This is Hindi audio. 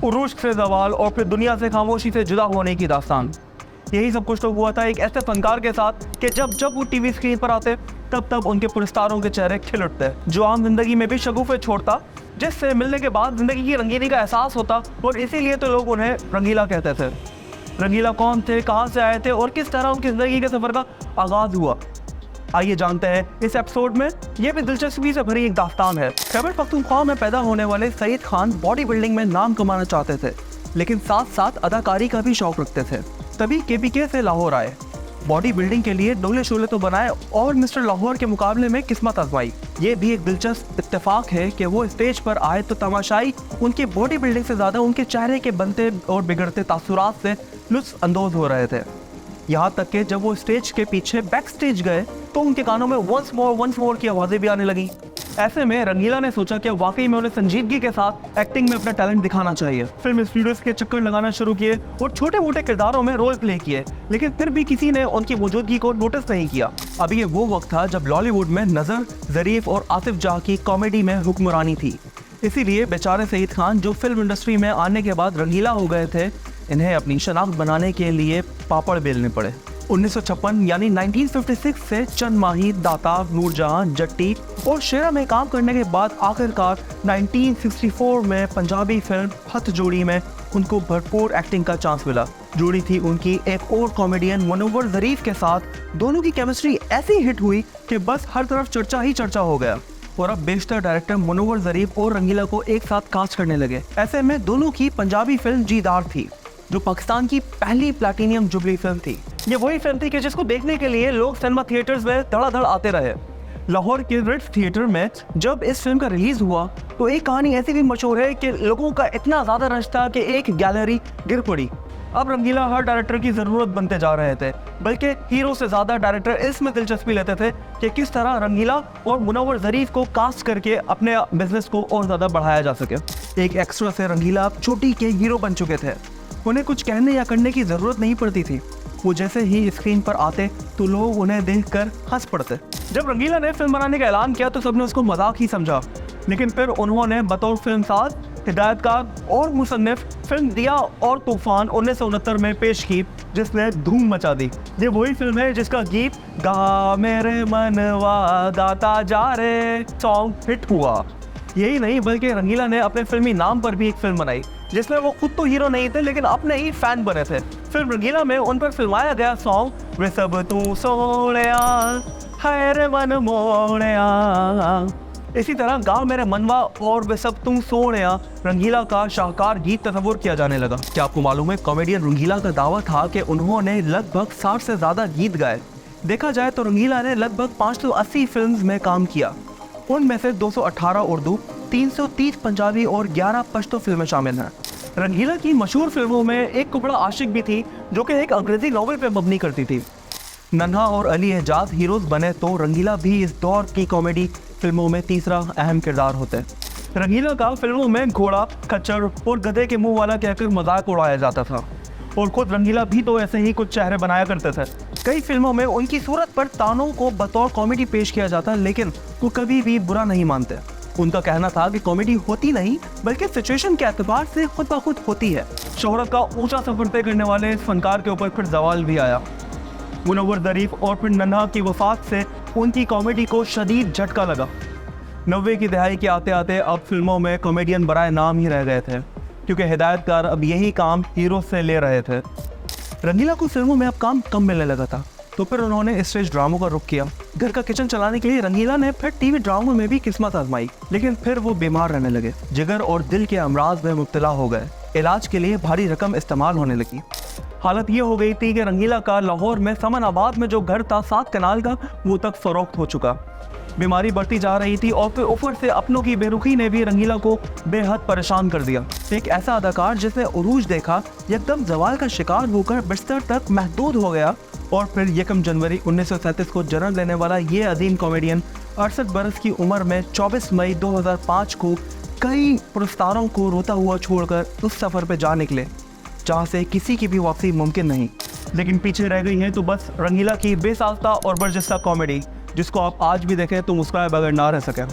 उरूज से सवाल और फिर दुनिया से खामोशी से जुदा होने की दास्तान। यही सब कुछ तो हुआ था एक ऐसे फनकार के साथ कि जब जब वो टीवी स्क्रीन पर आते तब तब उनके पुरस्कारों के चेहरे खिल उठते, जो आम जिंदगी में भी शगुफे छोड़ता, जिससे मिलने के बाद जिंदगी की रंगीनी का एहसास होता। और इसीलिए तो लोग उन्हें रंगीला कहते थे। रंगीला कौन थे, कहाँ से आए थे और किस तरह उनकी जिंदगी के सफर का आगाज हुआ, आइए जानते हैं इस एपिसोड में। यह भी दिलचस्पी से भरी एक दास्तान है। खैबर पख्तूनख्वा में पैदा होने वाले सईद खान बॉडी बिल्डिंग में नाम कमाना चाहते थे, लेकिन साथ साथ अदाकारी का भी शौक रखते थे। तभी केपीके से लाहौर आए, बॉडी बिल्डिंग के लिए डोले शोले तो बनाए और मिस्टर लाहौर के मुकाबले में किस्मत आजमाई। ये भी एक दिलचस्प इत्तेफाक है कि वो स्टेज पर आए तो तमाशाई उनकी बॉडी बिल्डिंग से ज्यादा उनके चेहरे के बनते और बिगड़ते तासुरात से लुत्फ अंदोज हो रहे थे। यहाँ तक कि जब वो स्टेज के पीछे बैक स्टेज गए तो उनके कानों में वंस मोर की आवाज़ें भी आने लगी। ऐसे में रंगीला ने सोचा कि वाकई में उन्हें संजीदगी के साथ एक्टिंग में अपना टैलेंट दिखाना चाहिए। फिल्म स्टूडियोज के चक्कर लगाना शुरू किए और छोटे मोटे किरदारों में रोल प्ले किए, लेकिन फिर भी किसी ने उनकी मौजूदगी को नोटिस नहीं किया। अभी ये वो वक्त था जब लॉलीवुड में नज़र, ज़रीफ और आसिफ जाह की कॉमेडी में हुक्मरानी थी। इसीलिए बेचारे सईद खान, जो फिल्म इंडस्ट्री में आने के बाद रंगीला हो गए थे, इन्हें अपनी शनाख्त बनाने के लिए पापड़ बेलने पड़े। 1956 यानी 1956 से चंद माही, दाता, नूरजहां, जट्टी और शेरा में काम करने के बाद आखिरकार 1964 में पंजाबी फिल्म हथ जोड़ी में उनको भरपूर एक्टिंग का चांस मिला। जोड़ी थी उनकी एक और कॉमेडियन मुनव्वर ज़रीफ के साथ। दोनों की केमिस्ट्री ऐसी हिट हुई कि बस हर तरफ चर्चा ही चर्चा हो गया और अब बेशतर डायरेक्टर मुनव्वर ज़रीफ और रंगीला को एक साथ कास्ट करने लगे। ऐसे में दोनों की पंजाबी फिल्म जीदार थी, जो पाकिस्तान की पहली प्लैटिनियम जुबली फिल्म थी। ये वही फिल्म थी कि जिसको देखने के लिए लोग सिनेमा थिएटर्स में धड़ाधड़ आते रहे। लाहौर के रिट्ज थिएटर में जब इस फिल्म का रिलीज हुआ तो एक कहानी ऐसी भी मशहूर है कि लोगों का इतना ज़्यादा रश था कि एक गैलरी गिर पड़ी। अब रंगीला हर डायरेक्टर की ज़रूरत बनते जा रहे थे, बल्कि हीरो से ज़्यादा डायरेक्टर इसमें दिलचस्पी लेते थे कि किस तरह रंगीला और मुनव्वर ज़रीफ को कास्ट करके अपने बिजनेस को और ज़्यादा बढ़ाया जा सके। एक एक्स्ट्रा से रंगीला अब चोटी के हीरो बन चुके थे। उन्हें कुछ कहने या करने की ज़रूरत नहीं पड़ती थी। वो जैसे ही स्क्रीन पर आते तो लोग उन्हें देखकर हंस पड़ते। जब रंगीला ने फिल्म बनाने का ऐलान किया तो सबने उसको मजाक ही समझा, लेकिन फिर उन्होंने बतौर फिल्मसाज, हिदायतकार और मुसन्निफ फिल्म दिया और तूफान 1969 में पेश की, जिसने धूम मचा दी। ये वही फिल्म है जिसका गीत गा मेरे मनवा गाता जा रे सॉन्ग हिट हुआ। यही नहीं बल्कि रंगीला ने अपने फिल्मी नाम पर भी एक फिल्म बनाई, जिसमें वो खुद तो हीरो नहीं थे लेकिन अपने ही फैन बने थे। फिल्म रंगीला में उन पर फिल्माया गया सॉन्ग वे सब तू सोनिया है रे मन मोनिया। इसी तरह गाँव मेरे मनवा और वे सब तुम सोनिया रंगीला का शाहकार गीत तस्वुर किया जाने लगा। क्या आपको मालूम है, कॉमेडियन रंगीला का दावा था कि उन्होंने लगभग 60 से ज़्यादा गीत गाए। देखा जाए तो रंगीला ने लगभग 580 फिल्म में काम किया। उनमें से 218 उर्दू, 330 पंजाबी और 11 पश्तो फिल्में शामिल हैं। रंगीला की मशहूर फिल्मों में एक कुबड़ा आशिक भी थी, जो कि एक अंग्रेजी नॉवेल पर मबनी करती थी। नन्हा और अली एजाज हीरोज बने तो रंगीला भी इस दौर की कॉमेडी फिल्मों में तीसरा अहम किरदार होते। रंगीला का फिल्मों में घोड़ा, खच्चर और गधे के मुंह वाला कहकर मजाक उड़ाया जाता था और खुद रंगीला भी तो ऐसे ही कुछ चेहरे बनाया करते थे। कई फिल्मों में उनकी सूरत पर तानों को बतौर कॉमेडी पेश किया जाता, लेकिन वो कभी भी बुरा नहीं मानते। उनका कहना था कि कॉमेडी होती नहीं बल्कि सिचुएशन के एतबार से खुद ब खुद होती है। शोहरत का ऊंचा सफर तय करने वाले इस फनकार के ऊपर फिर जवाल भी आया। मुनव्वर ज़रीफ और फिर नन्हा की वफात से उनकी कॉमेडी को शदीद झटका लगा। 90 की दहाई के आते आते अब फिल्मों में कॉमेडियन बराए नाम ही रह गए थे, क्योंकि हिदायतकार अब यही काम हीरो से ले रहे थे। रंगीला को फिल्मों में अब काम कम मिलने लगा था, तो फिर उन्होंने स्टेज ड्रामों का रुख किया। घर का किचन चलाने के लिए रंगीला ने फिर टीवी ड्रामों में भी किस्मत आजमाई, लेकिन फिर वो बीमार रहने लगे। जिगर और दिल के अमराज में मुब्तला हो गए। इलाज के लिए भारी रकम इस्तेमाल होने लगी। हालत ये हो गई थी कि रंगीला का लाहौर में समनाबाद में जो घर था 7 कनाल का, वो तक फरोख्त हो चुका। बीमारी बढ़ती जा रही थी और फिर ऊपर से अपनों की बेरुखी ने भी रंगीला को बेहद परेशान कर दिया। एक ऐसा अदाकार जिसने उरूज देखा एकदम जवाल का शिकार होकर बिस्तर तक महदूद हो गया और फिर 1 जनवरी 1937 को जन्म लेने वाला ये अजीम कॉमेडियन 68 बरस की उम्र में 24 मई 2005 को कई पुरस्कारों को रोता हुआ छोड़कर उस सफ़र पर जा निकले जहाँ से किसी की भी वापसी मुमकिन नहीं। लेकिन पीछे रह गई है तो बस रंगीला की बेसाख्ता और बर्जस्ता कॉमेडी, जिसको आप आज भी देखें तो मुस्कुराए बगैर ना रह सकें।